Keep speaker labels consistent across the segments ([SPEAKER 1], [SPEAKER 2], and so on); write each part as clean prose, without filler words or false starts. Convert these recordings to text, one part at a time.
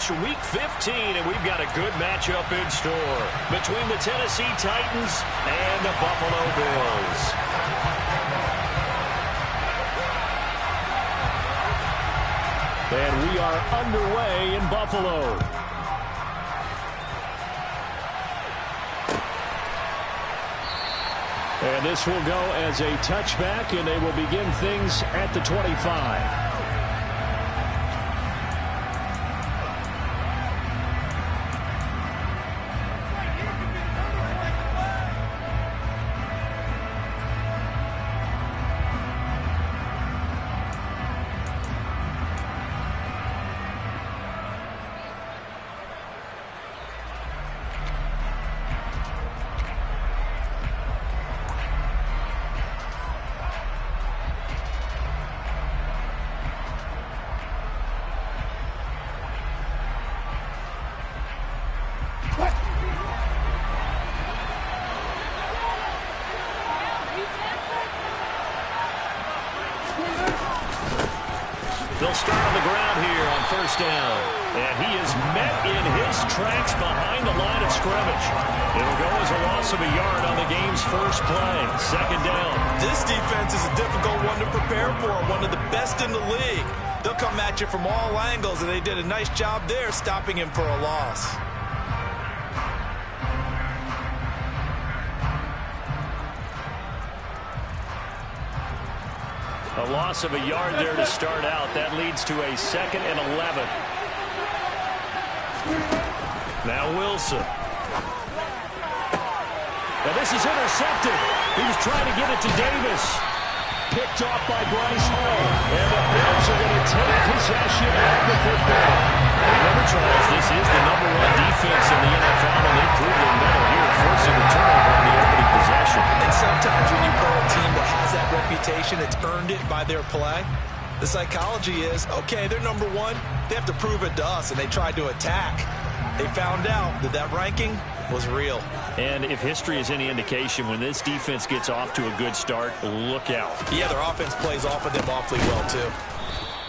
[SPEAKER 1] reached Week 15, and we've got a good matchup in store between the Tennessee Titans and the Buffalo Bills. And we are underway in Buffalo. And this will go as a touchback, and they will begin things at the 25. They'll start on the ground here on first down. And he is met in his tracks behind the line of scrimmage. It'll go as a loss of a yard on the game's first play. Second down.
[SPEAKER 2] This defense is a difficult one to prepare for. One of the best in the league. They'll come at you from all angles, and they did a nice job there stopping him for a loss.
[SPEAKER 1] A loss of a yard there to start out. That leads to a 2nd and 11. Now Wilson. Now this is intercepted. He was trying to get it to Davis. Picked off by Bryce Hall. And the Bills are going to take possession of the football. Remember, Charles, this is the #1 defense in the NFL, and they prove their mettle here, forcing a turnover on the opening possession.
[SPEAKER 2] And sometimes when you play a team that has that reputation, it's earned it by their play. The psychology is, okay, they're #1. They have to prove it to us, and they tried to attack. They found out that that ranking was real.
[SPEAKER 1] And if history is any indication, when this defense gets off to a good start, look out.
[SPEAKER 2] Yeah, their offense plays off of them awfully well, too.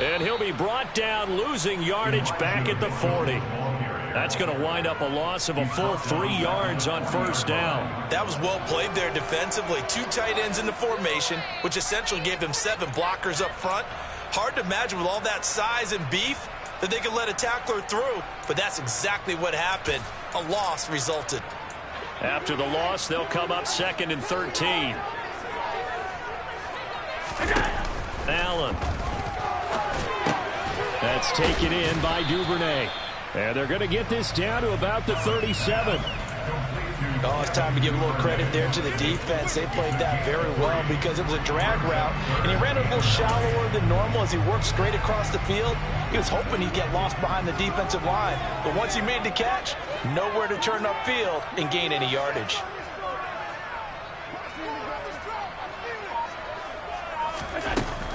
[SPEAKER 1] And he'll be brought down, losing yardage back at the 40. That's going to wind up a loss of a full 3 yards on first down.
[SPEAKER 2] That was well played there defensively. 2 tight ends in the formation, which essentially gave them 7 blockers up front. Hard to imagine with all that size and beef that they could let a tackler through, but that's exactly what happened. A loss resulted.
[SPEAKER 1] After the loss, they'll come up 2nd and 13. Allen. That's taken in by Duvernay. And they're going to get this down to about the 37.
[SPEAKER 2] Oh, it's time to give a little credit there to the defense. They played that very well because it was a drag route, and he ran a little shallower than normal as he worked straight across the field. He was hoping he'd get lost behind the defensive line, but once he made the catch, nowhere to turn upfield and gain any yardage.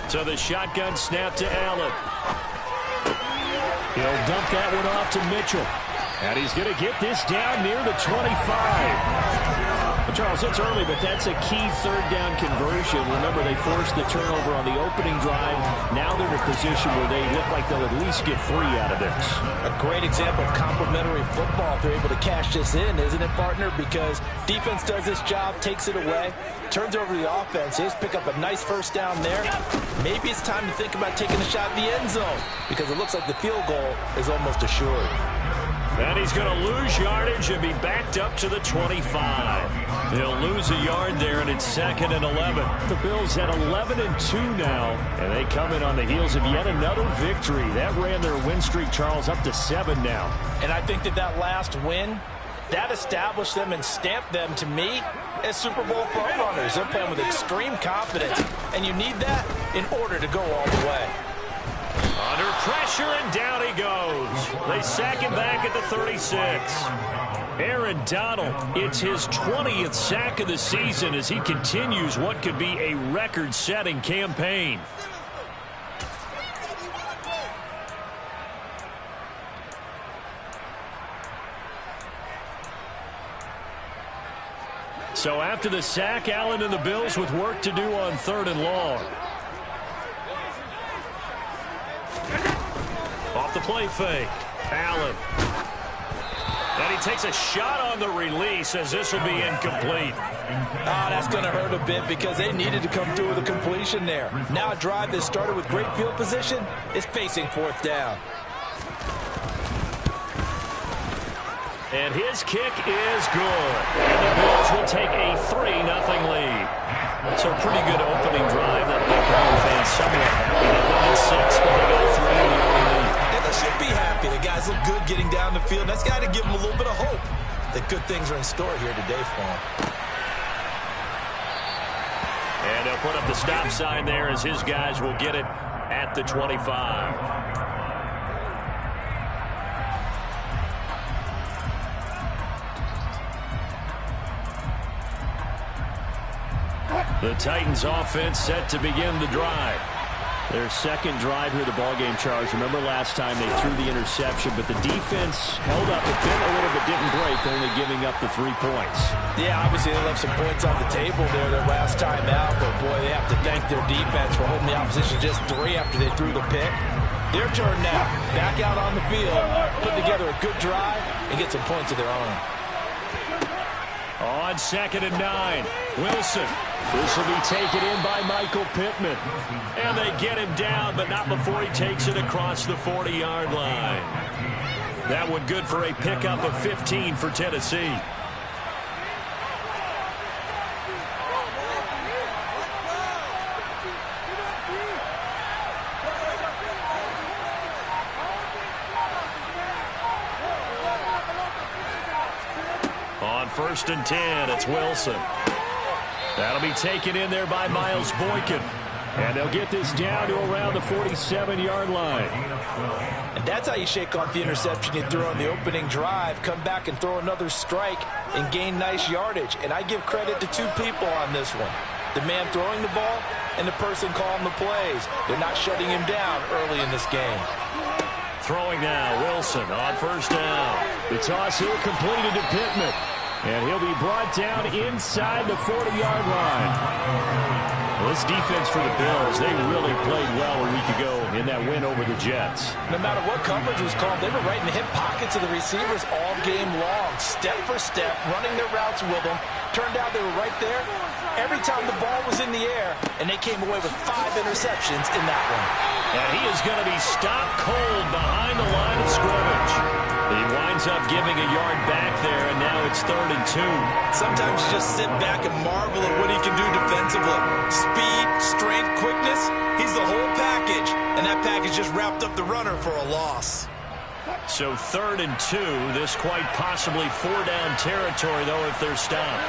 [SPEAKER 1] So the shotgun snap to Allen. He'll dump that one off to Mitchell. And he's going to get this down near the 25. Well, Charles, it's early, but that's a key 3rd down conversion. Remember, they forced the turnover on the opening drive. Now they're in a position where they look like they'll at least get 3 out of this.
[SPEAKER 2] A great example of complementary football if they're able to cash this in, isn't it, partner? Because defense does this job, takes it away, turns over the offense. They just pick up a nice first down there. Maybe it's time to think about taking a shot in the end zone because it looks like the field goal is almost assured.
[SPEAKER 1] And he's going to lose yardage and be backed up to the 25. He'll lose a yard there, and it's 2nd and 11. The Bills at 11-2 now, and they come in on the heels of yet another victory. That ran their win streak, Charles, up to 7 now.
[SPEAKER 2] And I think that last win, that established them and stamped them, to me, as Super Bowl frontrunners. They're playing with extreme confidence, and you need that in order to go all the way.
[SPEAKER 1] Under pressure, and down he goes. They sack him back at the 36. Aaron Donald, it's his 20th sack of the season as he continues what could be a record-setting campaign. So after the sack, Allen and the Bills with work to do on 3rd and long. Off the play fake. Allen. And he takes a shot on the release as this will be incomplete.
[SPEAKER 2] That's going to hurt a bit because they needed to come through with a completion there. Now a drive that started with great field position is facing fourth down.
[SPEAKER 1] And his kick is good. And the Bills will take a 3-0 lead. So a pretty good opening drive. That'll make the home fans somewhat happy. They won in 6, but they got a 3 in the early lead.
[SPEAKER 2] And they should be happy. The guys look good getting down the field. That's got to give them a little bit of hope that good things are in store here today for them.
[SPEAKER 1] And they'll put up the stop sign there as his guys will get it at the 25. The Titans offense set to begin the drive. Their second drive here of the ballgame, Charles. Remember last time they threw the interception, but the defense held up a little bit, didn't break, only giving up the 3 points.
[SPEAKER 2] Yeah, obviously they left some points on the table there their last time out, but boy, they have to thank their defense for holding the opposition just 3 after they threw the pick. Their turn now, back out on the field, put together a good drive, and get some points of their own.
[SPEAKER 1] On 2nd and 9, Wilson. This will be taken in by Michael Pittman. And they get him down, but not before he takes it across the 40-yard line. That one good for a pickup of 15 for Tennessee. On 1st and 10, it's Wilson. That'll be taken in there by Miles Boykin. And they'll get this down to around the 47-yard line.
[SPEAKER 2] And that's how you shake off the interception you threw on the opening drive, come back and throw another strike and gain nice yardage. And I give credit to 2 people on this one. The man throwing the ball and the person calling the plays. They're not shutting him down early in this game.
[SPEAKER 1] Throwing now, Wilson on 1st down. The toss here completed to Pittman. And he'll be brought down inside the 40-yard line. Well, this defense for the Bills, they really played well a week ago in that win over the Jets.
[SPEAKER 2] No matter what coverage was called, they were right in the hip pockets of the receivers all game long, step for step, running their routes with them. Turned out they were right there every time the ball was in the air, and they came away with 5 interceptions in that one.
[SPEAKER 1] And he is going to be stopped cold behind the line of scrimmage. He winds up giving a yard back there, and now it's 3rd and 2.
[SPEAKER 2] Sometimes you just sit back and marvel at what he can do defensively. Speed, strength, quickness, he's the whole package, and that package just wrapped up the runner for a loss.
[SPEAKER 1] So 3rd and 2, this quite possibly 4-down territory, though, if they're stopped.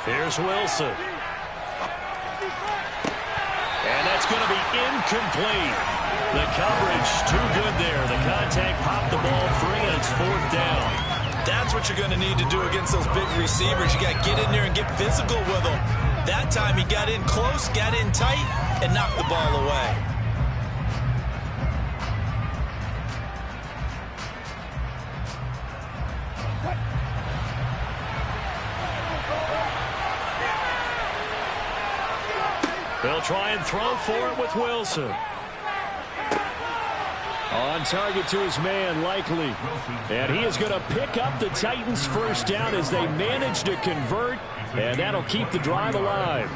[SPEAKER 1] Here's Wilson. And that's going to be incomplete. The coverage too good there. The contact popped the ball free, and it's 4th down.
[SPEAKER 2] That's what you're going to need to do against those big receivers. You got to get in there and get physical with them. That time he got in close, got in tight, and knocked the ball away.
[SPEAKER 1] They'll try and throw for it with Wilson. On target to his man, Likely. And he is going to pick up the Titans' 1st down as they manage to convert. And that'll keep the drive alive.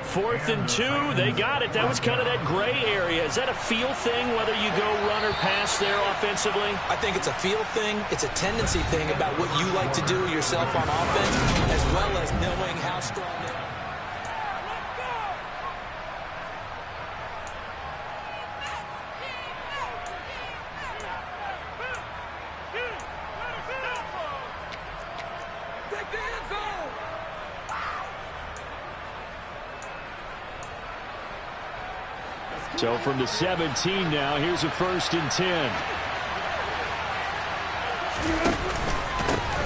[SPEAKER 1] 4th and 2, they got it. That was kind of that gray area. Is that a feel thing, whether you go run or pass there offensively?
[SPEAKER 2] I think it's a feel thing. It's a tendency thing about what you like to do yourself on offense, as well as knowing how strong they are.
[SPEAKER 1] So from the 17 now, here's a 1st and 10.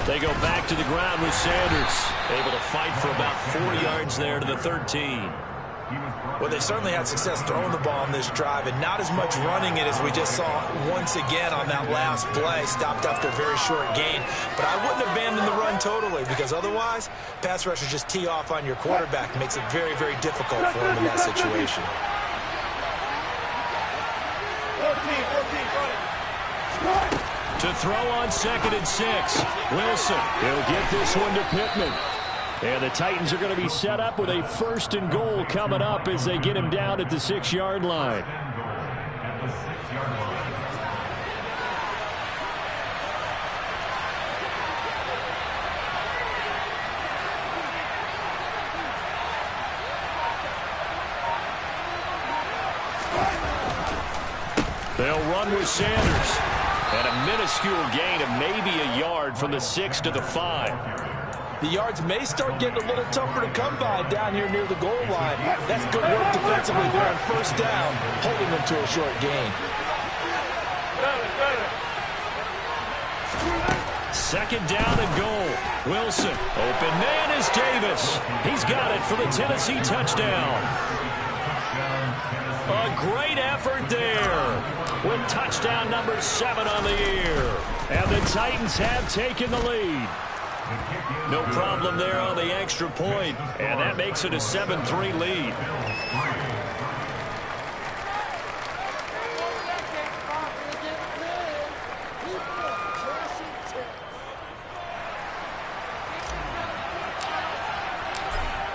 [SPEAKER 1] They go back to the ground with Sanders. Able to fight for about 4 yards there to the 13.
[SPEAKER 2] Well, they certainly had success throwing the ball on this drive and not as much running it as we just saw once again on that last play. Stopped after a very short gain. But I wouldn't abandon the run totally because otherwise, pass rushers just tee off on your quarterback. Makes it very, very difficult for him in that situation.
[SPEAKER 1] To throw on 2nd and 6. Wilson, he'll get this one to Pittman. And the Titans are going to be set up with a 1st and goal coming up as they get him down at the 6-yard line. They'll run with Sanders. And a minuscule gain of maybe a yard from the 6 to the 5.
[SPEAKER 2] The yards may start getting a little tougher to come by down here near the goal line. That's good work defensively there on 1st down, holding them to a short gain.
[SPEAKER 1] 2nd down and goal. Wilson, open man is Davis. He's got it for the Tennessee touchdown. A great effort there with touchdown number 7 on the year. And the Titans have taken the lead. No problem there on the extra point, and that makes it a 7-3 lead.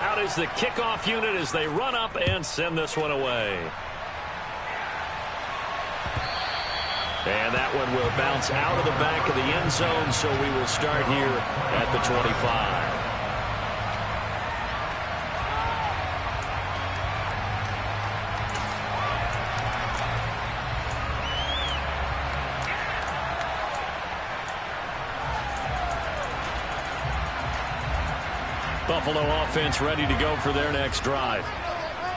[SPEAKER 1] Out is the kickoff unit as they run up and send this one away. And that one will bounce out of the back of the end zone, so we will start here at the 25. Buffalo offense ready to go for their next drive.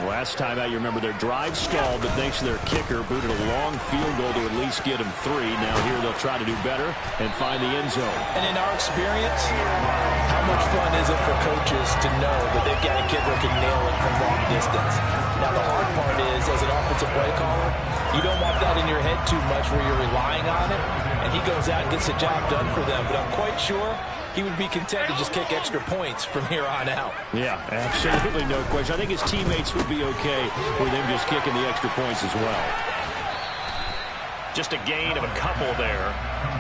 [SPEAKER 1] Last time out, you remember their drive stalled, but thanks to their kicker, booted a long field goal to at least get them 3. Now here they'll try to do better and find the end zone.
[SPEAKER 2] And in our experience, how much fun is it for coaches to know that they've got a kicker who can nail it from long distance? Now the hard part is, as an offensive play caller, you don't want that in your head too much where you're relying on it, and he goes out and gets the job done for them. But I'm quite sure he would be content to just kick extra points from here on out.
[SPEAKER 1] Yeah, absolutely no question. I think his teammates would be okay with him just kicking the extra points as well. Just a gain of a couple there,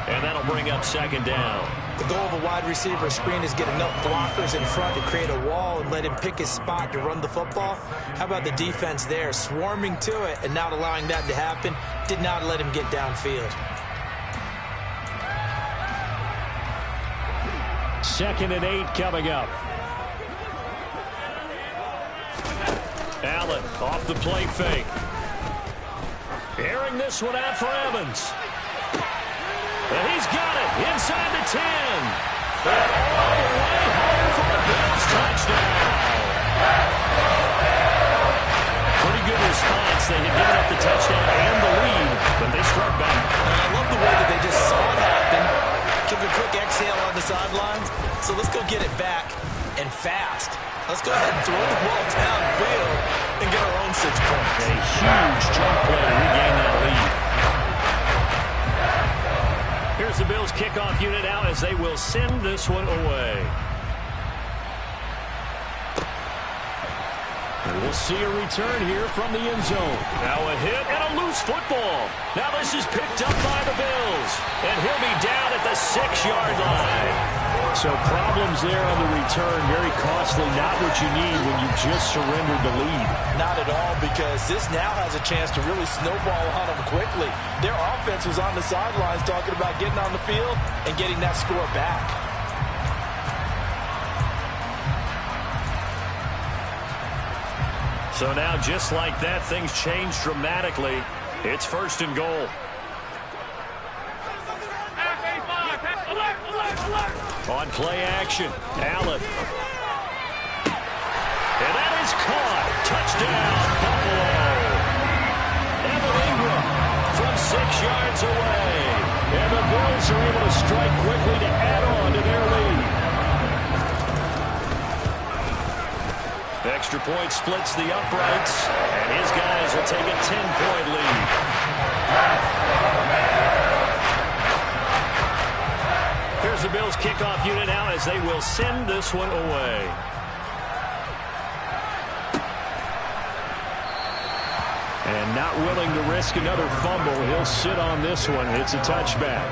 [SPEAKER 1] and that'll bring up 2nd down.
[SPEAKER 2] The goal of a wide receiver screen is get enough blockers in front to create a wall and let him pick his spot to run the football. How about the defense there, swarming to it and not allowing that to happen? Did not let him get downfield.
[SPEAKER 1] 2nd and 8 coming up. Allen off the play fake. Airing this one out for Evans. And he's got it inside the 10. And all the way home for the Bills touchdown. Pretty good response. They had given up the touchdown and the lead, but they struck back.
[SPEAKER 2] And I love the way that they just saw it happen. Took a quick exhale on the sidelines. So let's go get it back and fast. Let's go ahead and throw the ball downfield and get our own 6 points.
[SPEAKER 1] A huge jump play to regain that lead. Here's the Bills kickoff unit out as they will send this one away. And we'll see a return here from the end zone. Now a hit and a loose football. Now this is picked up by the Bills. And he'll be down at the 6-yard line. So problems there on the return. Very costly. Not what you need when you just surrendered the lead.
[SPEAKER 2] Not at all, because this now has a chance to really snowball on them quickly. Their offense was on the sidelines talking about getting on the field and getting that score back.
[SPEAKER 1] So now, just like that, things change dramatically. It's 1st and goal. On play action, Allen. And that is caught. Touchdown, Buffalo. Evan Ingram from 6 yards away. And the Bills are able to strike quickly to add on to their lead. Extra point splits the uprights, and his guys will take a 10-point lead. Here's the Bills kickoff unit now as they will send this one away. And not willing to risk another fumble, he'll sit on this one. It's a touchback.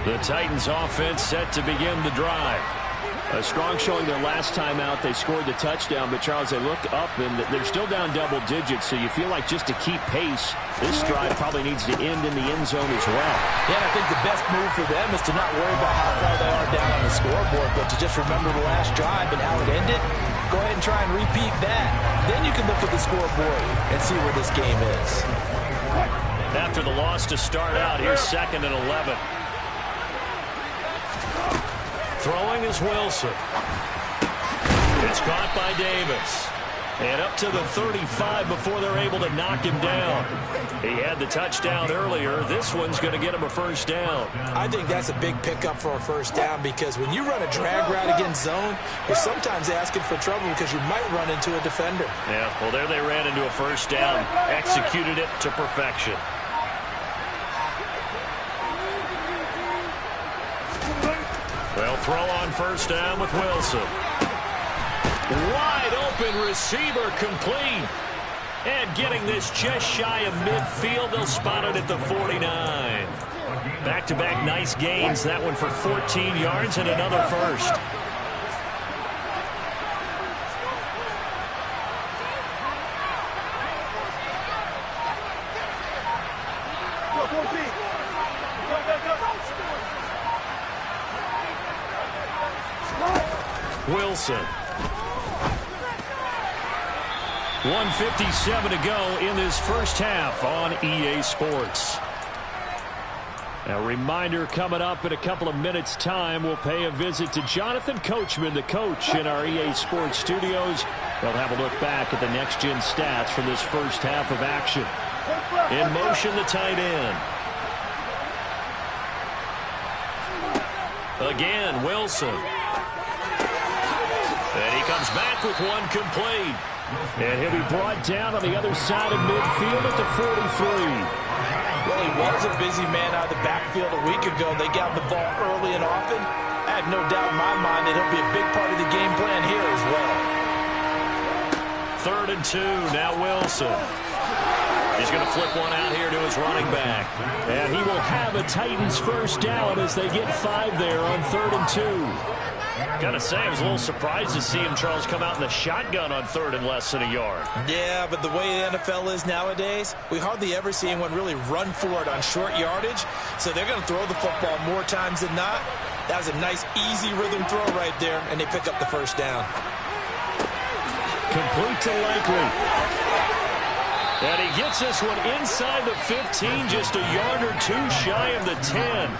[SPEAKER 1] The Titans offense set to begin the drive. A strong showing their last time out. They scored the touchdown, but Charles, they look up and they're still down double digits, so you feel like just to keep pace, this drive probably needs to end in the end zone as well.
[SPEAKER 2] Yeah, I think the best move for them is to not worry about how far they are down on the scoreboard, but to just remember the last drive and how it ended. Go ahead and try and repeat that. Then you can look at the scoreboard and see where this game is.
[SPEAKER 1] After the loss to start out, here's 2nd and 11. Throwing is Wilson. It's caught by Davis. And up to the 35 before they're able to knock him down. He had the touchdown earlier. This one's going to get him a first down.
[SPEAKER 2] I think that's a big pickup for a first down because when you run a drag route against zone, you're sometimes asking for trouble because you might run into a defender.
[SPEAKER 1] Yeah, well, there they ran into a first down. Executed it to perfection. They'll throw on first down with Wilson. Wide open receiver complete. And getting this just shy of midfield, they'll spot it at the 49. Back-to-back nice gains. That one for 14 yards and another first. Wilson. 1:57 to go in this first half on EA Sports. A reminder coming up in a couple of minutes' time, we'll pay a visit to Jonathan Coachman, the coach in our EA Sports studios. They'll have a look back at the next-gen stats from this first half of action. In motion, the tight end. Again, Wilson. And he comes back with one complete. And he'll be brought down on the other side of midfield at the 43.
[SPEAKER 2] Well, he was a busy man out of the backfield a week ago. They got the ball early and often. I have no doubt in my mind that he'll be a big part of the game plan here as well.
[SPEAKER 1] 3rd and 2, now Wilson. He's going to flip one out here to his running back. And he will have a Titans first down as they get 5 there on 3rd and 2. Gotta say, I was a little surprised to see him, Charles, come out in the shotgun on 3rd and less than a yard.
[SPEAKER 2] Yeah, but the way the NFL is nowadays, we hardly ever see anyone really run for it on short yardage. So they're going to throw the football more times than not. That was a nice, easy rhythm throw right there, and they pick up the first down.
[SPEAKER 1] Complete to Likely. And he gets this one inside the 15, just a yard or two shy of the 10.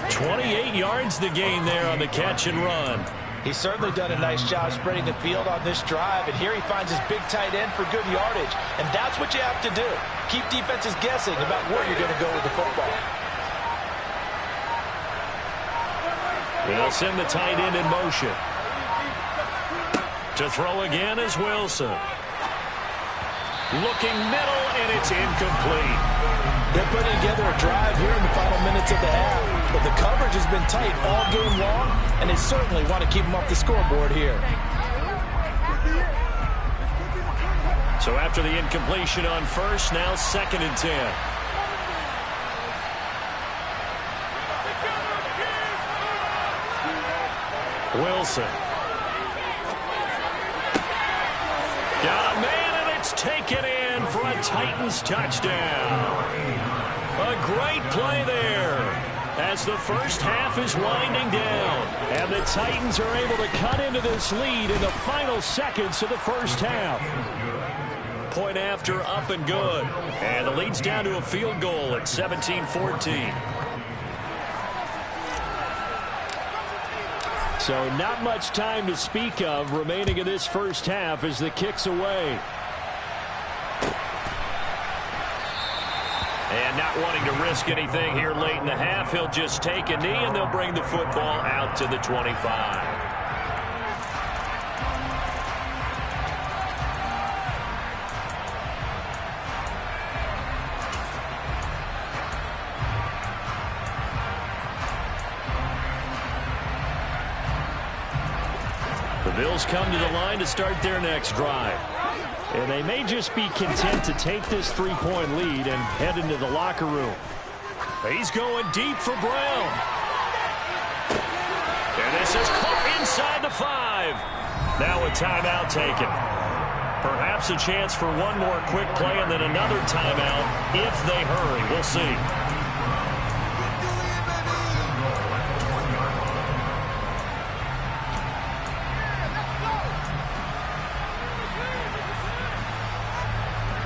[SPEAKER 1] 28 yards the gain there on the catch and run.
[SPEAKER 2] He's certainly done a nice job spreading the field on this drive, and here he finds his big tight end for good yardage. And that's what you have to do. Keep defenses guessing about where you're going to go with the football.
[SPEAKER 1] They'll send the tight end in motion. To throw again is Wilson. Looking middle, and it's incomplete.
[SPEAKER 2] They're putting together a drive here in the final minutes of the half, but the coverage has been tight all game long, and they certainly want to keep them off the scoreboard here.
[SPEAKER 1] So after the incompletion on first, now 2nd and 10. Wilson. Got a man, and it's taken in for a Titans touchdown. A great play there as the first half is winding down. And the Titans are able to cut into this lead in the final seconds of the first half. Point after, up and good. And the lead's down to a field goal at 17-14. So not much time to speak of remaining in this first half as the kick's away. And And not wanting to risk anything here late in the half, he'll just take a knee, and they'll bring the football out to the 25. The Bills come to the line to start their next drive. And they may just be content to take this 3-point lead and head into the locker room. He's going deep for Brown. And this is caught inside the 5. Now a timeout taken. Perhaps a chance for one more quick play and then another timeout if they hurry. We'll see.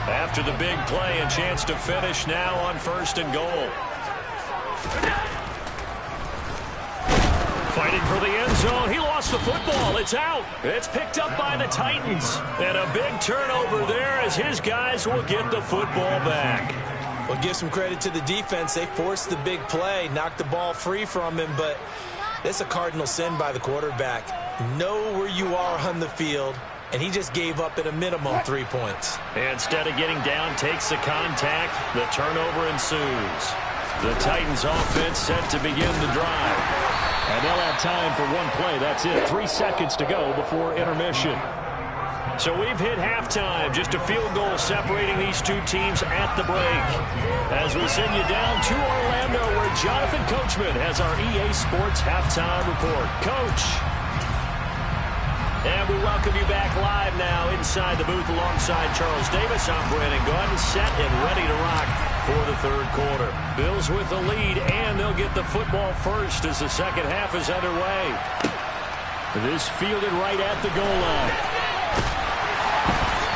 [SPEAKER 1] After the big play, a chance to finish now on 1st and goal. Fighting for the end zone. He lost the football. It's out. It's picked up by the Titans. And a big turnover there as his guys will get the football back.
[SPEAKER 2] Well, give some credit to the defense. They forced the big play, knocked the ball free from him, but it's a cardinal sin by the quarterback. Know where you are on the field. And he just gave up at a minimum 3 points.
[SPEAKER 1] Instead of getting down, takes the contact. The turnover ensues. The Titans offense set to begin the drive. And they'll have time for one play. That's it. 3 seconds to go before intermission. So we've hit halftime. Just a field goal separating these two teams at the break. As we send you down to Orlando, where Jonathan Coachman has our EA Sports halftime report. Coach. And we welcome you back live now inside the booth alongside Charles Davis. I'm Brandon Gunn, set and ready to rock for the 3rd quarter. Bills with the lead, and they'll get the football first as the second half is underway. This fielded right at the goal line.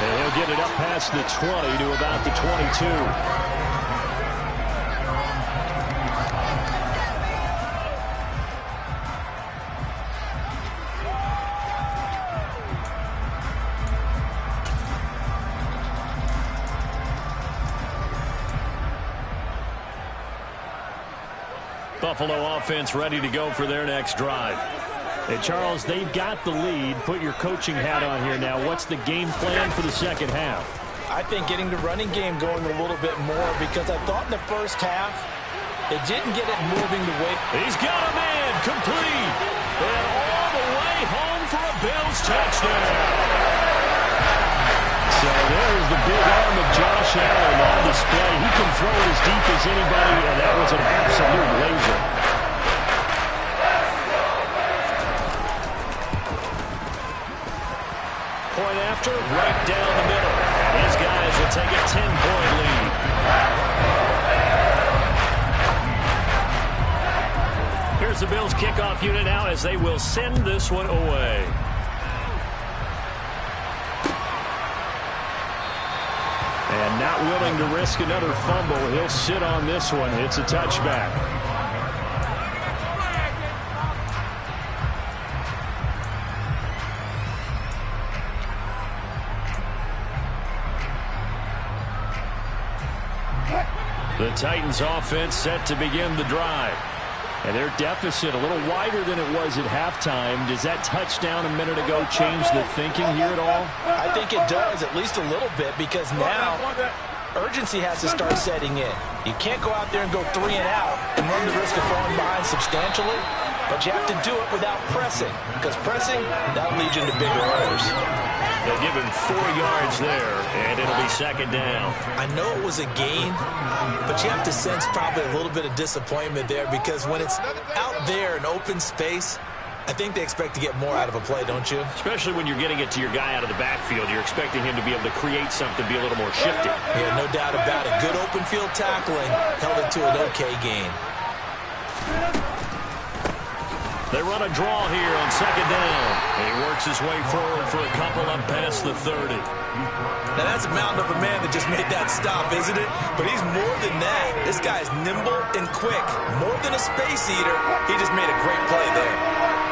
[SPEAKER 1] And he'll get it up past the 20 to about the 22. Buffalo offense ready to go for their next drive. Hey, Charles, they've got the lead. Put your coaching hat on here now. What's the game plan for the second half?
[SPEAKER 2] I think getting the running game going a little bit more because I thought in the first half they didn't get it moving the way.
[SPEAKER 1] He's got a man complete. And all the way home for a Bills touchdown. So there's the big arm of Josh Allen on display. He can throw it as deep as anybody, and that was an absolute laser. Point after, right down the middle. These guys will take a 10-point lead. Here's the Bills kickoff unit now as they will send this one away. And not willing to risk another fumble. He'll sit on this one. It's a touchback. The Titans offense set to begin the drive. And their deficit a little wider than it was at halftime. Does that touchdown a minute ago change the thinking here at all?
[SPEAKER 2] I think it does, at least a little bit, because now urgency has to start setting in. You can't go out there and go 3 and out and run the risk of falling behind substantially, but you have to do it without pressing, because pressing, that'll lead you into bigger errors.
[SPEAKER 1] They'll give him 4 yards there, and it'll be second down.
[SPEAKER 2] I know it was a gain, but you have to sense probably a little bit of disappointment there because when it's out there in open space, I think they expect to get more out of a play, don't you?
[SPEAKER 1] Especially when you're getting it to your guy out of the backfield. You're expecting him to be able to create something, be a little more shifty.
[SPEAKER 2] Yeah, no doubt about it. Good open field tackling held it to an okay gain.
[SPEAKER 1] They run a draw here on second down. He works his way forward for a couple up past the 30.
[SPEAKER 2] Now, that's a mountain of a man that just made that stop, isn't it? But he's more than that. This guy's nimble and quick. More than a space eater, he just made a great play there.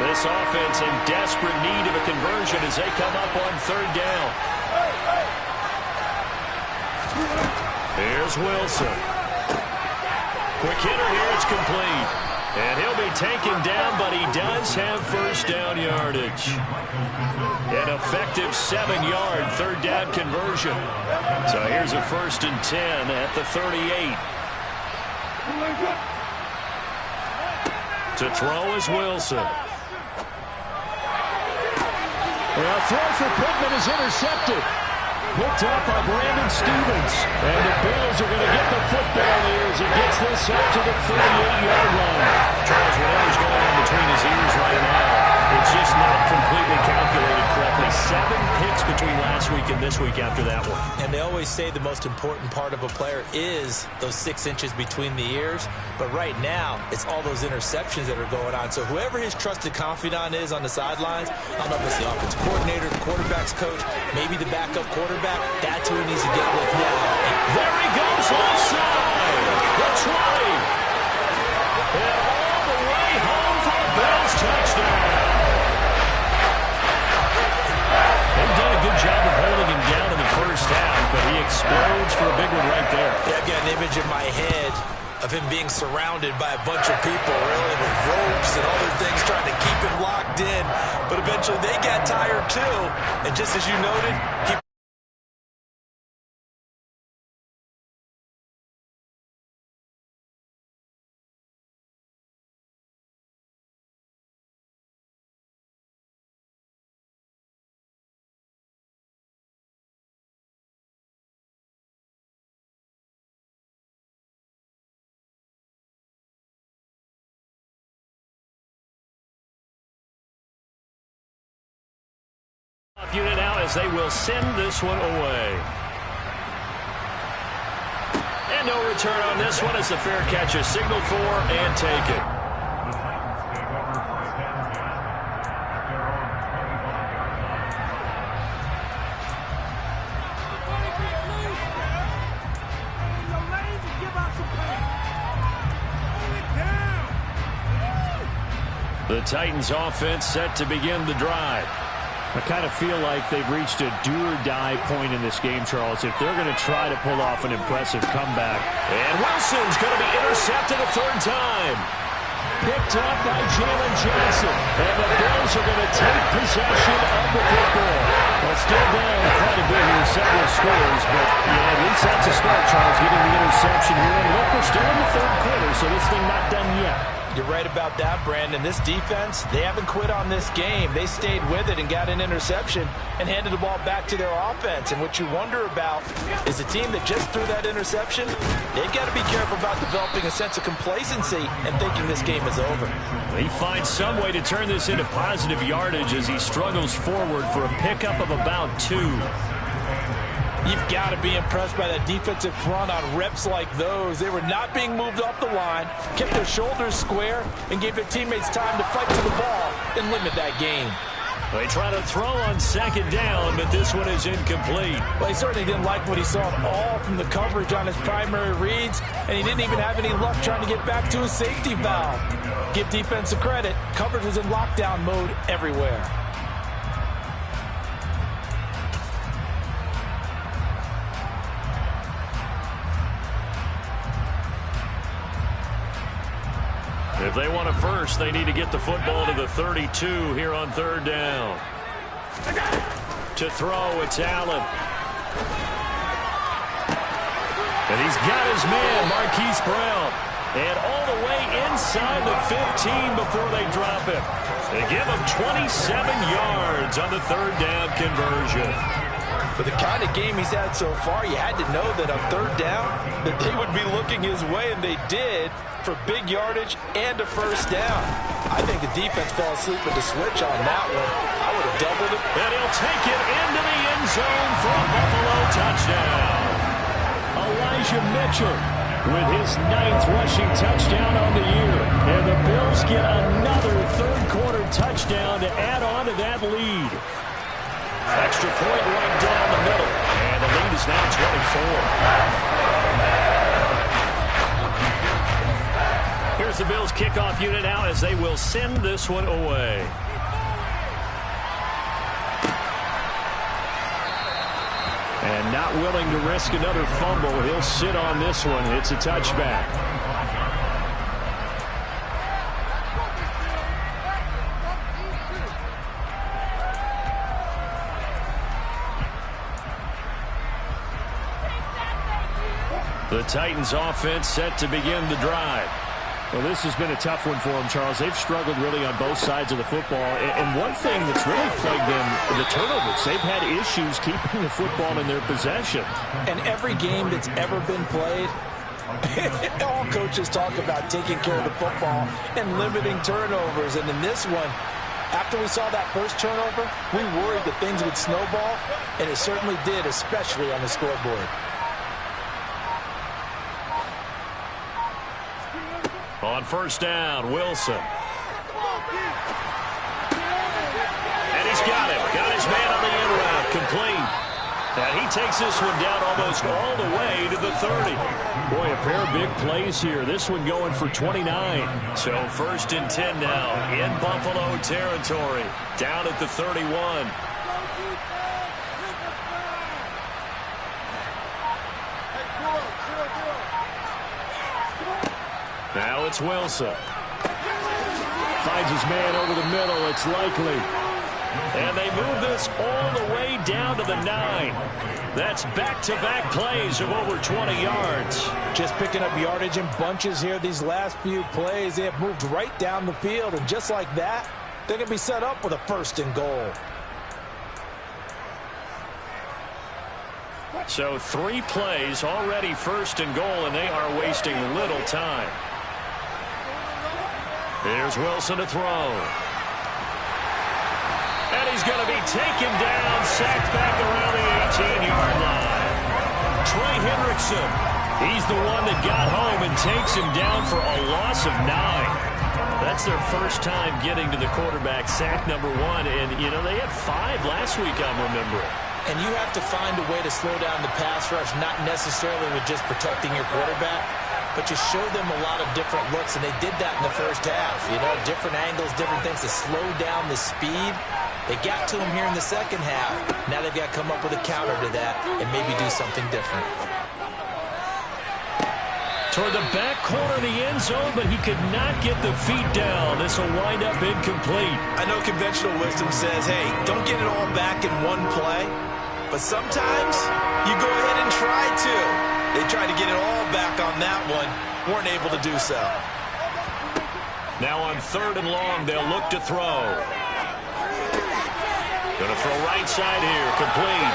[SPEAKER 1] This offense in desperate need of a conversion as they come up on third down. Here's Wilson. Quick hitter here, it's complete. And he'll be taken down, but he does have first down yardage. An effective 7-yard third down conversion. So here's a 1st and 10 at the 38. To throw is Wilson.
[SPEAKER 3] Well, throw for Pittman is intercepted. Picked up by Brandon Stevens. And the Bills are going to get the football here as he gets this up to the 38-yard line.
[SPEAKER 1] Charles, whatever's going on between his ears right now, it's just not completely calculated correctly. 7 picks between last week and this week after that one.
[SPEAKER 2] And they always say the most important part of a player is those 6 inches between the ears. But right now, it's all those interceptions that are going on. So whoever his trusted confidant is on the sidelines, I don't know if it's the offensive coordinator, the quarterback's coach, maybe the backup quarterback, that's who he needs to get with now.
[SPEAKER 1] There he goes offside. The try. And all the way home for a Bills touchdown. They've done a good job of holding him down in the first half, but he explodes for a big one right there.
[SPEAKER 2] Yeah, I've got an image in my head of him being surrounded by a bunch of people, really, with ropes and other things trying to keep him locked in. But eventually they got tired too. And just as you noted, he
[SPEAKER 1] unit out as they will send this one away. And no return on this one as the fair catch is signaled for and taken. The Titans offense set to begin the drive.
[SPEAKER 3] I kind of feel like they've reached a do-or-die point in this game, Charles, if they're going to try to pull off an impressive comeback.
[SPEAKER 1] And Wilson's going to be intercepted a 3rd time.
[SPEAKER 3] Picked up by Jalen Johnson. And the Bills are going to take possession of the football. Well, still down quite a bit here, several scores, but yeah, at least that's a start, Charles, getting the interception here. And look, we're still in the 3rd quarter, so this thing not done yet.
[SPEAKER 2] You're right about that, Brandon. This defense, they haven't quit on this game. They stayed with it and got an interception and handed the ball back to their offense. And what you wonder about is the team that just threw that interception, they've got to be careful about developing a sense of complacency and thinking this game is over.
[SPEAKER 1] He finds some way to turn this into positive yardage as he struggles forward for a pickup of about 2.
[SPEAKER 2] You've got to be impressed by that defensive front on reps like those. They were not being moved off the line, kept their shoulders square, and gave their teammates time to fight to the ball and limit that game.
[SPEAKER 1] They try to throw on 2nd down, but this one is incomplete.
[SPEAKER 2] Well, he certainly didn't like what he saw at all from the coverage on his primary reads, and he didn't even have any luck trying to get back to his safety valve. Give defensive credit. Coverage was in lockdown mode everywhere.
[SPEAKER 1] If they want a first, they need to get the football to the 32 here on 3rd down. To throw, it's Allen. And he's got his man, Marquise Brown. And all the way inside the 15 before they drop him. They give him 27 yards on the 3rd down conversion.
[SPEAKER 2] With the kind of game he's had so far, you had to know that on 3rd down that they would be looking his way, and they did, for big yardage and a first down. I think the defense fell asleep with the switch on that one. I would have doubled it.
[SPEAKER 1] And he'll take it into the end zone for a Buffalo touchdown.
[SPEAKER 3] Elijah Mitchell with his 9th rushing touchdown on the year. And the Bills get another 3rd quarter touchdown to add on to that lead.
[SPEAKER 1] Extra point right down the middle. And the lead is now 24. Here's the Bills kickoff unit out as they will send this one away. And not willing to risk another fumble. He'll sit on this one. It's a touchback. The Titans offense set to begin the drive.
[SPEAKER 3] Well, this has been a tough one for them, Charles. They've struggled really on both sides of the football. And one thing that's really plagued them, the turnovers. They've had issues keeping the football in their possession.
[SPEAKER 2] And every game that's ever been played, all coaches talk about taking care of the football and limiting turnovers. And in this one, after we saw that first turnover, we worried that things would snowball, and it certainly did, especially on the scoreboard.
[SPEAKER 1] On first down, Wilson. And he's got him. Got his man on the end route. Complete. And he takes this one down almost all the way to the 30.
[SPEAKER 3] Boy, a pair of big plays here. This one going for 29.
[SPEAKER 1] So 1st and 10 now in Buffalo territory. Down at the 31. Now it's Wilson.
[SPEAKER 3] Finds his man over the middle. It's likely.
[SPEAKER 1] And they move this all the way down to the 9. That's back-to-back plays of over 20 yards.
[SPEAKER 2] Just picking up yardage in bunches here these last few plays. They have moved right down the field, and just like that, they're going to be set up with a 1st and goal.
[SPEAKER 1] So 3 plays already 1st and goal, and they are wasting little time. Here's Wilson to throw. And he's going to be taken down, sacked back around the 18-yard line. Trey Hendrickson, he's the one that got home and takes him down for a loss of 9. That's their first time getting to the quarterback, sack number 1. And, you know, they had 5 last week, I'm remembering.
[SPEAKER 2] And you have to find a way to slow down the pass rush, not necessarily with just protecting your quarterback, but you show them a lot of different looks, and they did that in the first half. You know, different angles, different things to slow down the speed. They got to him here in the second half. Now they've got to come up with a counter to that and maybe do something different.
[SPEAKER 1] Toward the back corner of the end zone, but he could not get the feet down. This will wind up incomplete.
[SPEAKER 2] I know conventional wisdom says, hey, don't get it all back in one play. But sometimes you go ahead and try to. They tried to get it all back on that one. Weren't able to do so.
[SPEAKER 1] Now on 3rd and long, they'll look to throw. Going to throw right side here, complete.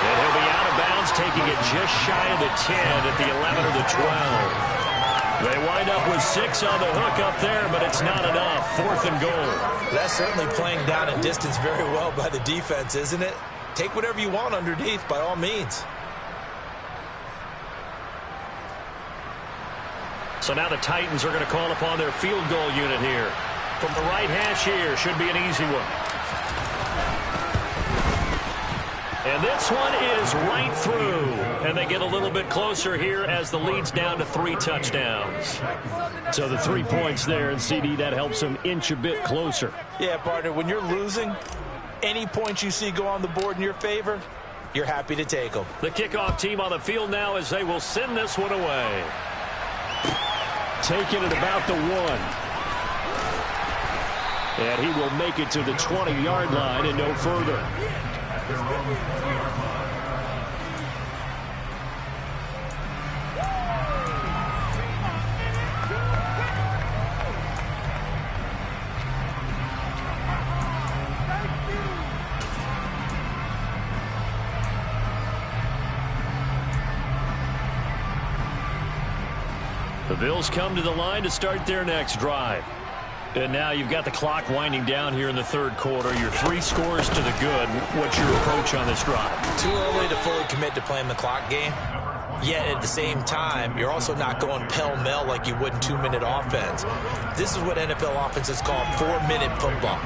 [SPEAKER 1] And he'll be out of bounds, taking it just shy of the 10 at the 11 or the 12. They wind up with 6 on the hook up there, but it's not enough. 4th and goal.
[SPEAKER 2] That's certainly playing down and distance very well by the defense, isn't it? Take whatever you want underneath, by all means.
[SPEAKER 1] So now the Titans are going to call upon their field goal unit here. From the right hash here, should be an easy one. And this one is right through. And they get a little bit closer here as the lead's down to 3 touchdowns.
[SPEAKER 3] So the 3 points there, and CD, that helps them inch a bit closer.
[SPEAKER 2] Yeah, partner, when you're losing, any points you see go on the board in your favor, you're happy to take them.
[SPEAKER 1] The kickoff team on the field now as they will send this one away.
[SPEAKER 3] Taking it about the 1. And he will make it to the 20-yard line and no further.
[SPEAKER 1] The Bills come to the line to start their next drive. And now you've got the clock winding down here in the 3rd quarter. Your 3 scores to the good. What's your approach on this drive?
[SPEAKER 2] Too early to fully commit to playing the clock game. Yet at the same time, you're also not going pell-mell like you would in 2-minute offense. This is what NFL offenses call 4-minute football.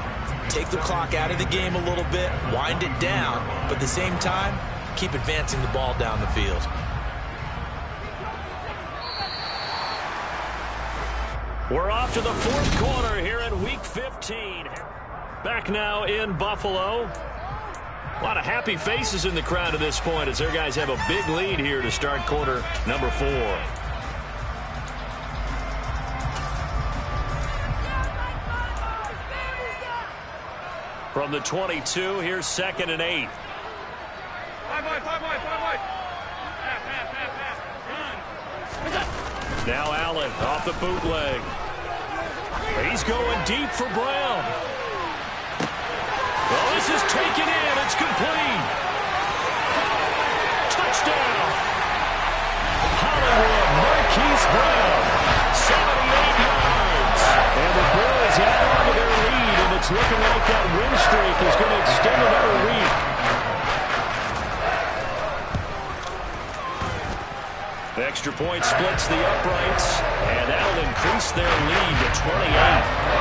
[SPEAKER 2] Take the clock out of the game a little bit, wind it down, but at the same time, keep advancing the ball down the field.
[SPEAKER 1] We're off to the 4th quarter here in Week 15. Back now in Buffalo. A lot of happy faces in the crowd at this point as their guys have a big lead here to start quarter number 4. From the 22, here's 2nd and 8. Now Allen off the bootleg. He's going deep for Brown. Well, this is taken in. It's complete. Touchdown. Hollywood Marquise Brown. 78 yards. And the Bills add on to their lead, and it's looking like that win streak is going to extend another week. The extra point splits the uprights, and that'll increase their lead to 28.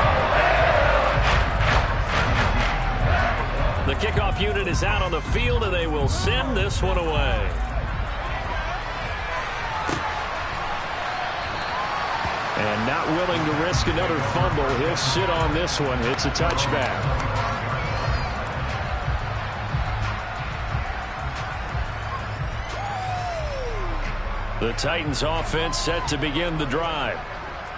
[SPEAKER 1] The kickoff unit is out on the field, and they will send this one away. And not willing to risk another fumble, he'll sit on this one. It's a touchback. The Titans offense set to begin the drive.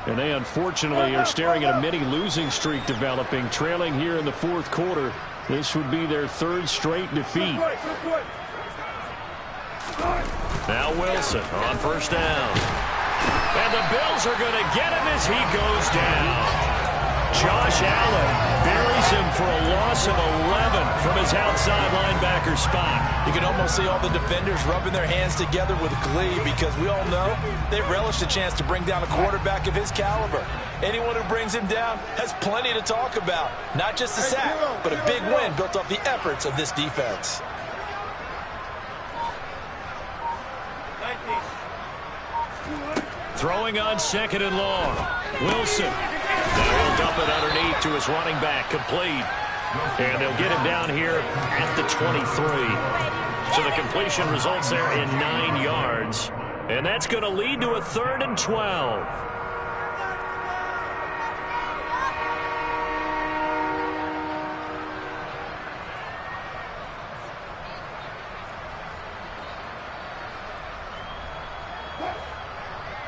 [SPEAKER 1] And they unfortunately are staring at a mini losing streak developing, trailing here in the fourth quarter. This would be their third straight defeat. Now Wilson on first down. And the Bills are going to get him as he goes down. Josh Allen buries him for a loss of 11 from his outside linebacker spot.
[SPEAKER 2] You can almost see all the defenders rubbing their hands together with glee because we all know they relish the chance to bring down a quarterback of his caliber. Anyone who brings him down has plenty to talk about. Not just a sack, but a big win built off the efforts of this defense.
[SPEAKER 1] Throwing on second and long. Wilson. Now he'll dump it underneath to his running back. Complete. And they'll get him down here at the 23. So the completion results there in 9 yards. And that's going to lead to a 3rd and 12.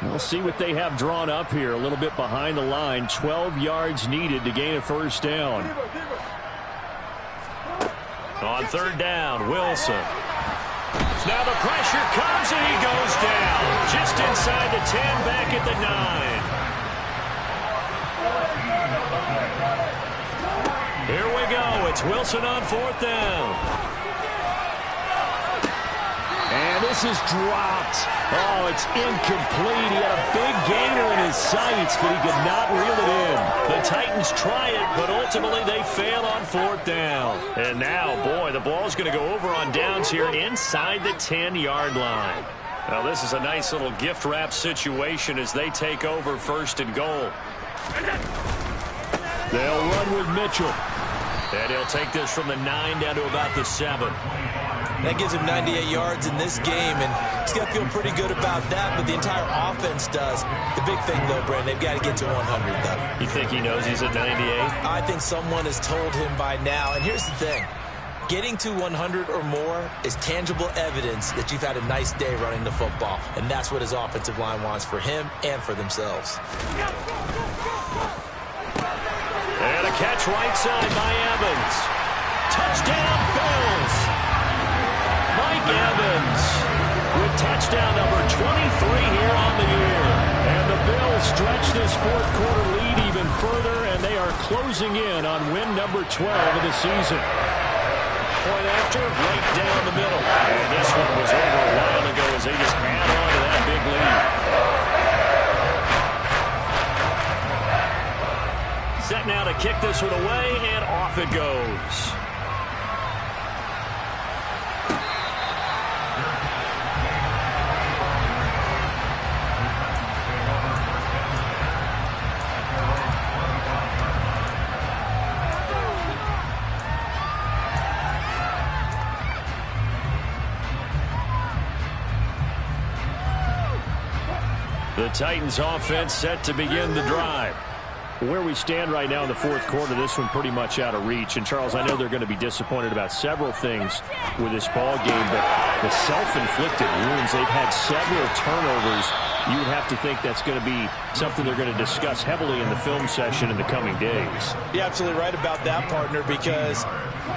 [SPEAKER 1] We'll see what they have drawn up here. A little bit behind the line. 12 yards needed to gain a first down. On third down, Wilson. Now the pressure comes and he goes down. Just inside the 10, back at the 9. Here we go. It's Wilson on fourth down. And this is dropped. Oh, it's incomplete. He had a big gainer in his sights, but he could not reel it in. The Titans try it, but ultimately they fail on fourth down. And now, boy, the ball's going to go over on downs here inside the 10-yard line. Now, this is a nice little gift wrap situation as they take over first and goal. They'll run with Mitchell. And he'll take this from the 9 down to about the 7.
[SPEAKER 2] That gives him 98 yards in this game, and he's got to feel pretty good about that, but the entire offense does. The big thing, though, Brandon, they've got to get to 100, though.
[SPEAKER 1] You think he knows he's at 98?
[SPEAKER 2] I think someone has told him by now, and here's the thing. Getting to 100 or more is tangible evidence that you've had a nice day running the football, and that's what his offensive line wants for him and for themselves.
[SPEAKER 1] And a catch right side by Evans. Touchdown, Bills! Mike Evans with touchdown number 23 here on the year. And the Bills stretch this fourth quarter lead even further, and they are closing in on win number 12 of the season. Point after, right down the middle. And this one was over a while ago as they just add on to that big lead. Set now to kick this one away, and off it goes. The Titans offense set to begin the drive. Where we stand right now in the fourth quarter, this one pretty much out of reach. And, Charles, I know they're going to be disappointed about several things with this ball game, but the self-inflicted wounds, they've had several turnovers. You would have to think that's going to be something they're going to discuss heavily in the film session in the coming days.
[SPEAKER 2] You're absolutely right about that, partner, because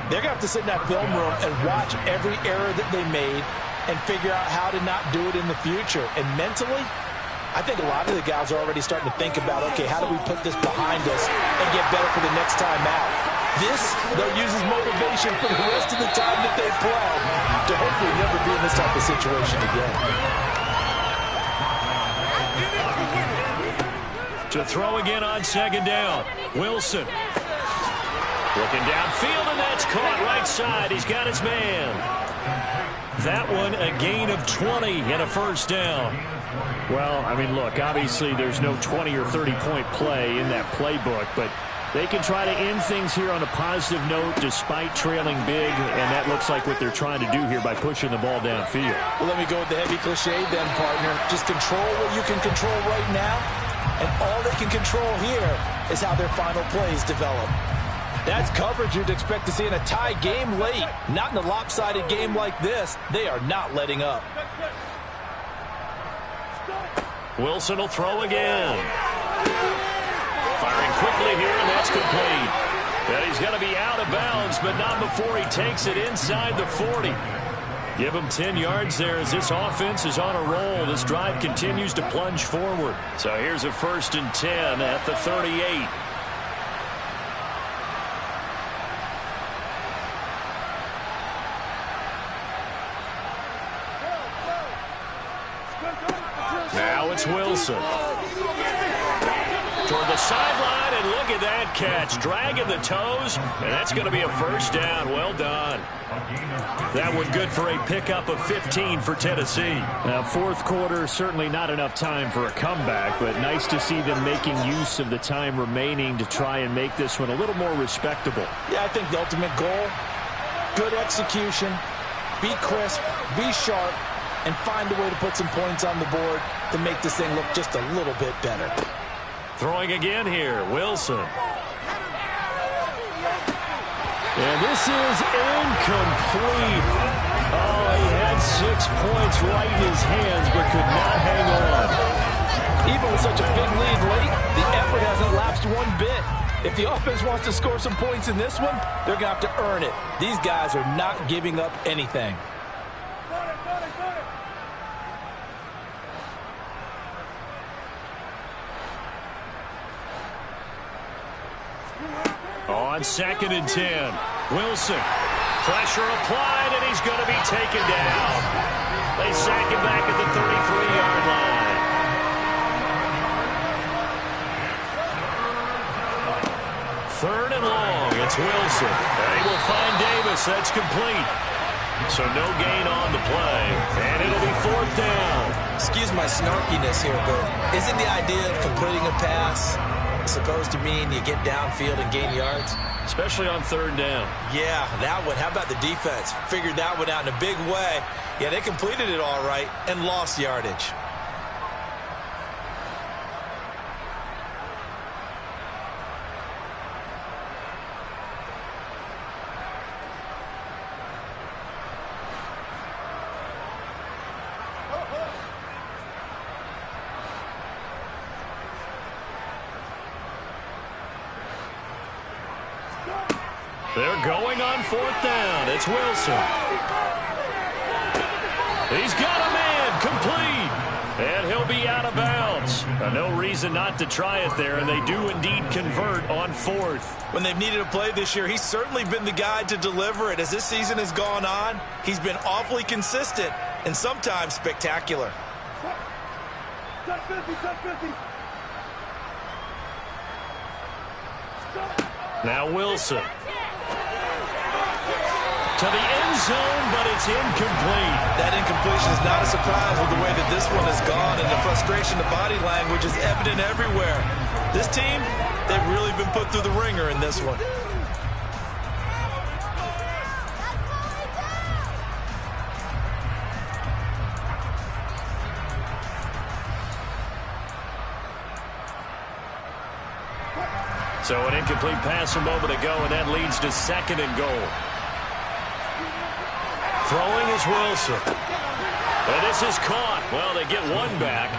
[SPEAKER 2] they're going to have to sit in that film room and watch every error that they made and figure out how to not do it in the future. And mentally, I think a lot of the guys are already starting to think about, okay, how do we put this behind us and get better for the next time out? This, they'll use as motivation for the rest of the time that they play to hopefully never be in this type of situation again.
[SPEAKER 1] To throw again on second down. Wilson. Looking downfield, and that's caught right side. He's got his man. That one a gain of 20 and a first down. Well, I mean, look, obviously there's no 20 or 30-point play in that playbook, but they can try to end things here on a positive note despite trailing big, and that looks like what they're trying to do here by pushing the ball downfield.
[SPEAKER 2] Well, let me go with the heavy cliche then, partner. Just control what you can control right now, and all they can control here is how their final plays develop. That's coverage you'd expect to see in a tie game late. Not in a lopsided game like this. They are not letting up.
[SPEAKER 1] Wilson will throw again. Firing quickly here, and that's complete. And he's going to be out of bounds, but not before he takes it inside the 40. Give him 10 yards there as this offense is on a roll. This drive continues to plunge forward. So here's a 1st and 10 at the 38. Now it's Wilson. Toward the sideline, and look at that catch. Dragging the toes, and that's going to be a first down. Well done. That one good for a pickup of 15 for Tennessee.
[SPEAKER 3] Now, fourth quarter, certainly not enough time for a comeback, but nice to see them making use of the time remaining to try and make this one a little more respectable.
[SPEAKER 2] Yeah, I think the ultimate goal, good execution, be crisp, be sharp, and find a way to put some points on the board to make this thing look just a little bit better.
[SPEAKER 1] Throwing again here, Wilson.
[SPEAKER 3] And this is incomplete. Oh, he had 6 points right in his hands, but could not hang on.
[SPEAKER 2] Even with such a big lead late, the effort hasn't lapsed one bit. If the offense wants to score some points in this one, they're going to have to earn it. These guys are not giving up anything.
[SPEAKER 1] On 2nd and 10, Wilson. Pressure applied, and he's going to be taken down. They sack him back at the 33-yard line. Third and long, it's Wilson. They will find Davis. That's complete. So no gain on the play, and it'll be 4th down.
[SPEAKER 2] Excuse my snarkiness here, but isn't the idea of completing a pass supposed to mean you get downfield and gain yards?
[SPEAKER 1] Especially on 3rd down.
[SPEAKER 2] Yeah, that one. How about the defense? Figured that one out in a big way. Yeah, they completed it all right and lost yardage.
[SPEAKER 1] They're going on 4th down. It's Wilson. He's got a man complete. And he'll be out of bounds. No reason not to try it there, and they do indeed convert on 4th.
[SPEAKER 2] When they've needed a play this year, he's certainly been the guy to deliver it. As this season has gone on, he's been awfully consistent and sometimes spectacular.
[SPEAKER 1] Now Wilson. To the end zone, but it's incomplete.
[SPEAKER 2] That incompletion is not a surprise with the way that this one has gone, and the frustration, the body language is evident everywhere. This team, they've really been put through the ringer in this one.
[SPEAKER 1] So an incomplete pass a moment ago, and that leads to 2nd and goal. Throwing is Wilson. And this is caught. Well, they get one back,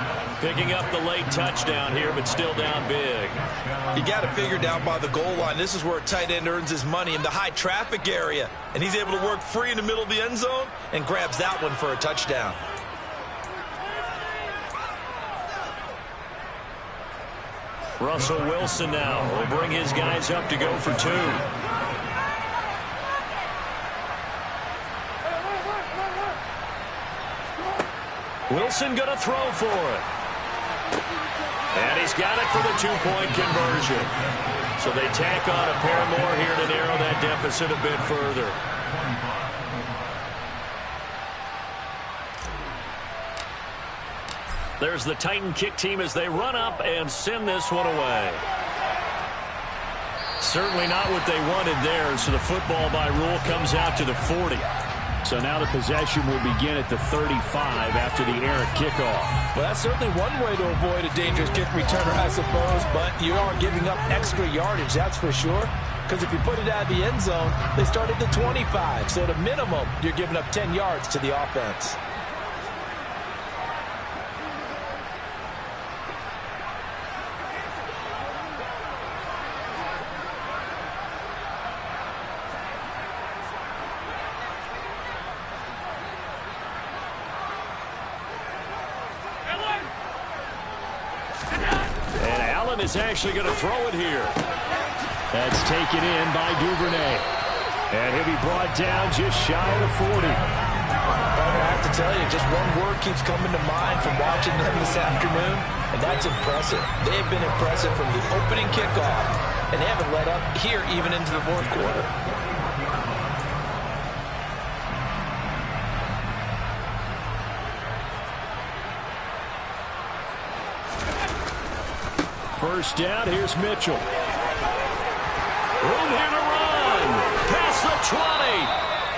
[SPEAKER 1] picking up the late touchdown here, but still down big.
[SPEAKER 2] You got to figure down by the goal line. This is where a tight end earns his money, in the high traffic area. And he's able to work free in the middle of the end zone and grabs that one for a touchdown.
[SPEAKER 1] Russell Wilson now will bring his guys up to go for two. Wilson going to throw for it. And he's got it for the two-point conversion. So they tack on a pair more here to narrow that deficit a bit further. There's the Titan kick team as they run up and send this one away. Certainly not what they wanted there, so the football by rule comes out to the 40.
[SPEAKER 3] So now the possession will begin at the 35 after the errant kickoff.
[SPEAKER 2] Well, that's certainly one way to avoid a dangerous kick returner, I suppose, but you are giving up extra yardage, that's for sure. Because if you put it out of the end zone, they start at the 25. So at a minimum, you're giving up 10 yards to the offense.
[SPEAKER 1] Is actually going to throw it here.
[SPEAKER 3] That's taken in by Duvernay. And he'll be brought down just shy of the 40.
[SPEAKER 2] I have to tell you, just one word keeps coming to mind from watching them this afternoon, and that's impressive. They have been impressive from the opening kickoff, and they haven't let up here even into the fourth quarter.
[SPEAKER 3] First down, here's Mitchell.
[SPEAKER 1] Room here to run. Past the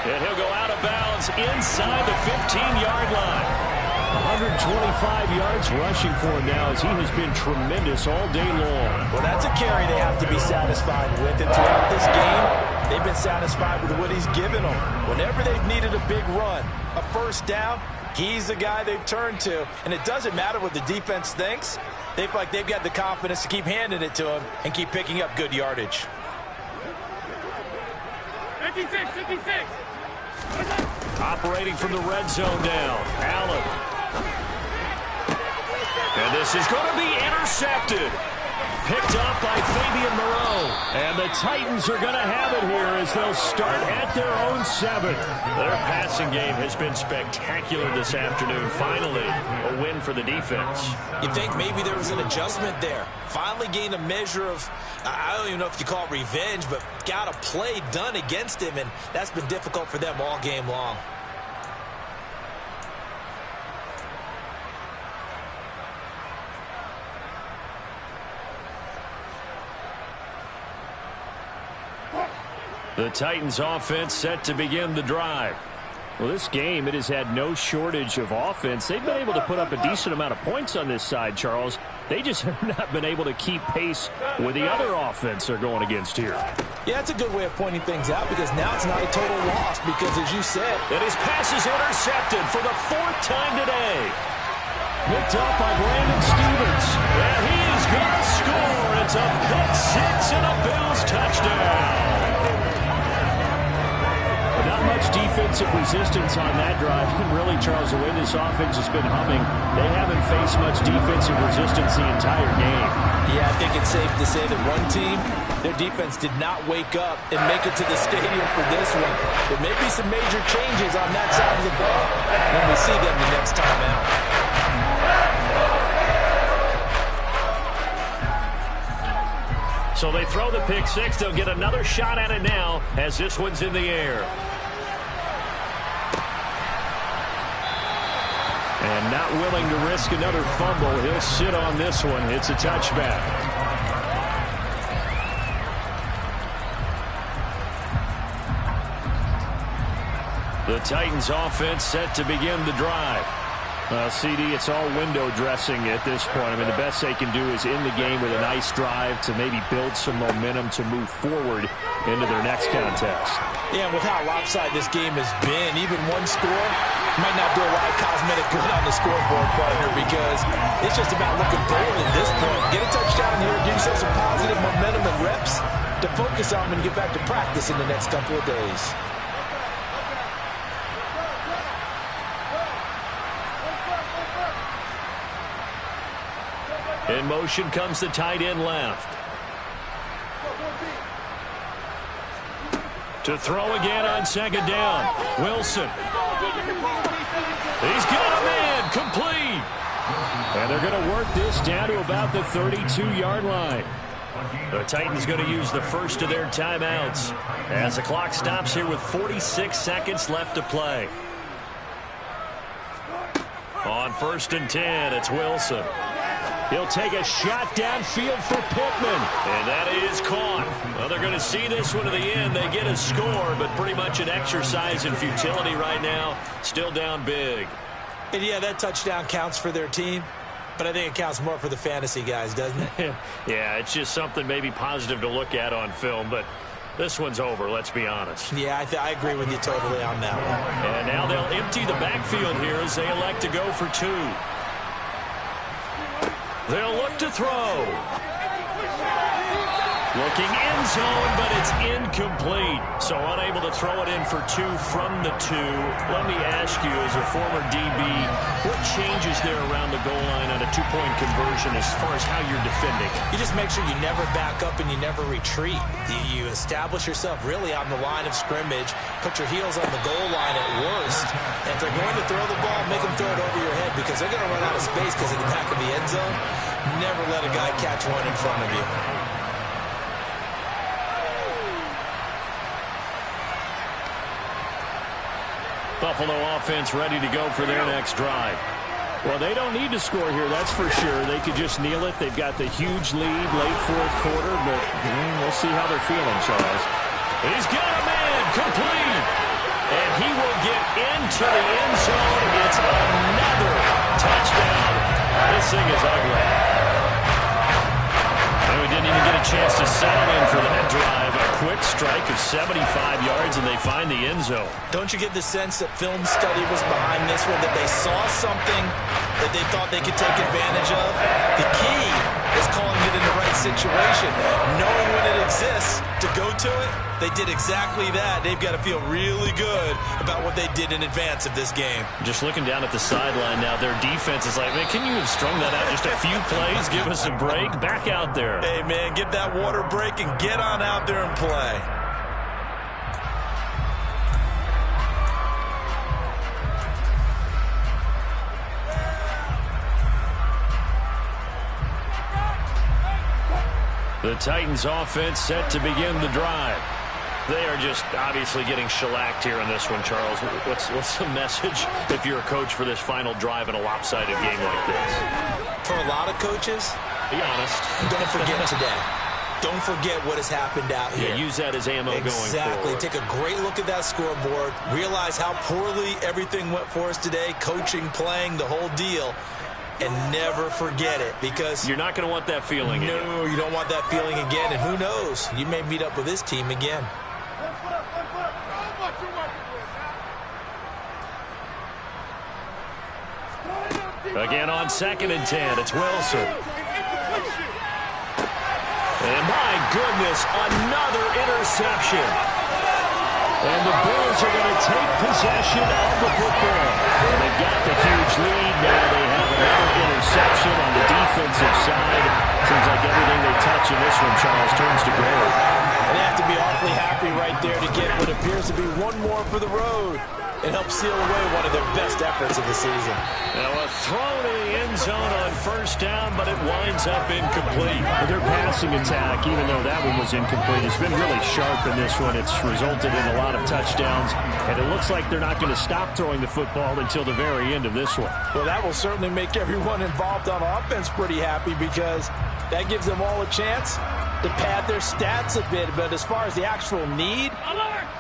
[SPEAKER 1] 20. And he'll go out of bounds inside the 15-yard line.
[SPEAKER 3] 125 yards rushing for him now as he has been tremendous all day long.
[SPEAKER 2] Well, that's a carry they have to be satisfied with. And throughout this game, they've been satisfied with what he's given them. Whenever they've needed a big run, a first down, he's the guy they've turned to. And it doesn't matter what the defense thinks. They feel like they've got the confidence to keep handing it to him and keep picking up good yardage.
[SPEAKER 4] 56, 56.
[SPEAKER 1] Operating from the red zone now. Allen. And this is going to be intercepted. Picked up by Fabian Moreau.
[SPEAKER 3] And the Titans are going to have it here as they'll start at their own 7.
[SPEAKER 1] Their passing game has been spectacular this afternoon. Finally, a win for the defense.
[SPEAKER 2] You think maybe there was an adjustment there. Finally gained a measure of, I don't even know if you call it revenge, but got a play done against him, and that's been difficult for them all game long.
[SPEAKER 1] The Titans offense set to begin the drive.
[SPEAKER 3] Well, this game, it has had no shortage of offense. They've been able to put up a decent amount of points on this side, Charles. They just have not been able to keep pace with the other offense they're going against here.
[SPEAKER 2] Yeah, that's a good way of pointing things out because now it's not a total loss because, as you said,
[SPEAKER 1] and his pass is intercepted for the 4th time today.
[SPEAKER 3] Picked up by Brandon Stevens.
[SPEAKER 1] And he's going to score. It's a pick six and a Bills touchdown.
[SPEAKER 3] Not much defensive resistance on that drive. And really, Charles, the way this offense has been humming, they haven't faced much defensive resistance the entire game.
[SPEAKER 2] Yeah, I think it's safe to say that one team, their defense did not wake up and make it to the stadium for this one. There may be some major changes on that side of the ball when we see them the next time out.
[SPEAKER 1] So they throw the pick six. They'll get another shot at it now as this one's in the air.
[SPEAKER 3] And not willing to risk another fumble. He'll sit on this one. It's a touchback.
[SPEAKER 1] The Titans offense set to begin the drive.
[SPEAKER 3] CD, it's all window dressing at this point. I mean, the best they can do is end the game with a nice drive to maybe build some momentum to move forward into their next contest.
[SPEAKER 2] Yeah, and with how lopsided this game has been, even one score might not do a lot of cosmetic good on the scoreboard, partner, because it's just about looking forward at this point. Get a touchdown here, give yourself some positive momentum and reps to focus on and get back to practice in the next couple of days.
[SPEAKER 3] In motion comes the tight end left. To throw again on second down. Wilson. He's got a man. Complete. And they're going to work this down to about the 32-yard line. The Titans going to use the first of their timeouts as the clock stops here with 46 seconds left to play. On 1st and 10, it's Wilson. He'll take a shot downfield for Pittman. And that is caught. Well, they're going to see this one to the end. They get a score, but pretty much an exercise in futility right now. Still down big.
[SPEAKER 2] And yeah, that touchdown counts for their team. But I think it counts more for the fantasy guys, doesn't it?
[SPEAKER 3] Yeah, it's just something maybe positive to look at on film. But this one's over, let's be honest.
[SPEAKER 2] Yeah, I agree with you totally on that one.
[SPEAKER 3] And now they'll empty the backfield here as they elect to go for 2. They'll look to throw. Looking end zone, but it's incomplete. So unable to throw it in for 2 from the 2. Let me ask you, as a former DB, what changes there around the goal line on a 2-point conversion as far as how you're defending?
[SPEAKER 2] You just make sure you never back up and you never retreat. You establish yourself really on the line of scrimmage, put your heels on the goal line at worst. And if they're going to throw the ball, make them throw it over your head because they're going to run out of space because of the back of the end zone. Never let a guy catch one in front of you.
[SPEAKER 3] Buffalo offense ready to go for their next drive.
[SPEAKER 1] Well, they don't need to score here, that's for sure. They could just kneel it. They've got the huge lead late 4th quarter, but we'll see how they're feeling, Charles.
[SPEAKER 3] He's got a man. Complete. And he will get into the end zone. It's another touchdown. This thing is ugly. And we didn't even get a chance to settle in for that drive. A quick strike of 75 yards, and they find the end zone.
[SPEAKER 2] Don't you get the sense that film study was behind this one, that they saw something that they thought they could take advantage of? The key is calling it in the right situation. Knowing when it exists to go to it, they did exactly that. They've got to feel really good about what they did in advance of this game.
[SPEAKER 3] Just looking down at the sideline now, their defense is like, man, can you have strung that out just a few plays? Give us a break. Back out there.
[SPEAKER 2] Hey, man, get that water break and get on out there and play.
[SPEAKER 3] The Titans offense set to begin the drive. They are just obviously getting shellacked here in this one, Charles. What's the message if you're a coach for this final drive in a lopsided game like this?
[SPEAKER 2] For a lot of coaches,
[SPEAKER 3] be honest.
[SPEAKER 2] Don't forget today. Don't forget what has happened out here.
[SPEAKER 3] Yeah, use that as ammo going forward.
[SPEAKER 2] Exactly. Take a great look at that scoreboard. Realize how poorly everything went for us today. Coaching, playing, the whole deal. And never forget it, because
[SPEAKER 3] you're not going to want that feeling again.
[SPEAKER 2] No, you don't want that feeling again. And who knows? You may meet up with this team again.
[SPEAKER 3] Again on 2nd and 10, it's Wilson. And my goodness, another interception. And the Bills are going to take possession of the football. And they've got the huge lead. Now they have another interception on the defensive side. Seems like everything they touch in this one, Charles, turns to gold.
[SPEAKER 2] They have to be awfully happy right there to get what appears to be one more for the road and help seal away one of their best efforts of the season.
[SPEAKER 3] Now a throw to the end zone on 1st down, but it winds up incomplete.
[SPEAKER 1] Their passing attack, even though that one was incomplete, has been really sharp in this one. It's resulted in a lot of touchdowns, and it looks like they're not going to stop throwing the football until the very end of this one.
[SPEAKER 2] Well, that will certainly make everyone involved on offense pretty happy, because that gives them all a chance to pad their stats a bit. But as far as the actual need,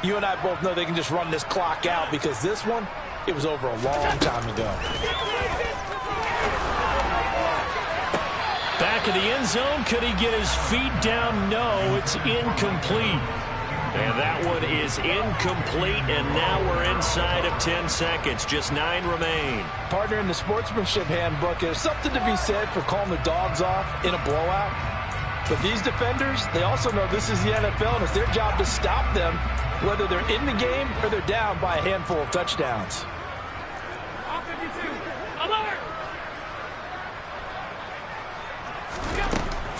[SPEAKER 2] you and I both know they can just run this clock out, because this one, it was over a long time ago.
[SPEAKER 3] Back of the end zone. Could he get his feet down? No, it's incomplete. And that one is incomplete, and now we're inside of 10 seconds. Just 9 remain.
[SPEAKER 2] Partner, in the sportsmanship handbook, there's something to be said for calling the dogs off in a blowout. But these defenders, they also know this is the NFL, and it's their job to stop them, whether they're in the game or they're down by a handful of touchdowns.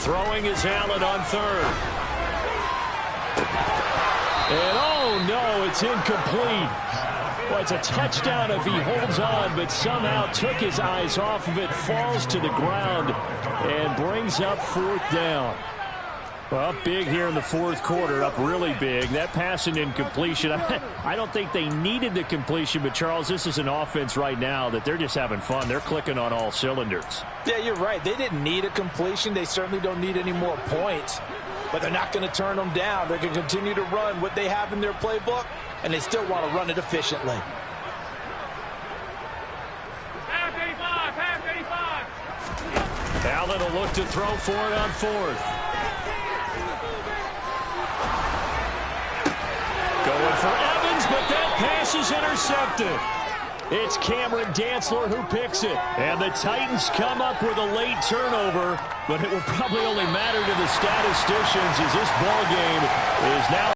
[SPEAKER 3] Throwing is Allen on third. And oh no, it's incomplete. Well, it's a touchdown if he holds on, but somehow took his eyes off of it, falls to the ground, and brings up fourth down. Well, up big here in the fourth quarter, up really big. That pass and incompletion, I don't think they needed the completion, but Charles, this is an offense right now that they're just having fun. They're clicking on all cylinders.
[SPEAKER 2] Yeah, you're right. They didn't need a completion. They certainly don't need any more points, but they're not going to turn them down. They're going to continue to run what they have in their playbook, and they still want to run it efficiently.
[SPEAKER 4] Half 85.
[SPEAKER 3] Allen will look to throw for it on fourth. Going for Evans, but that pass is intercepted. It's Cameron Dantzler who picks it. And the Titans come up with a late turnover, but it will probably only matter to the statisticians as this ball game is now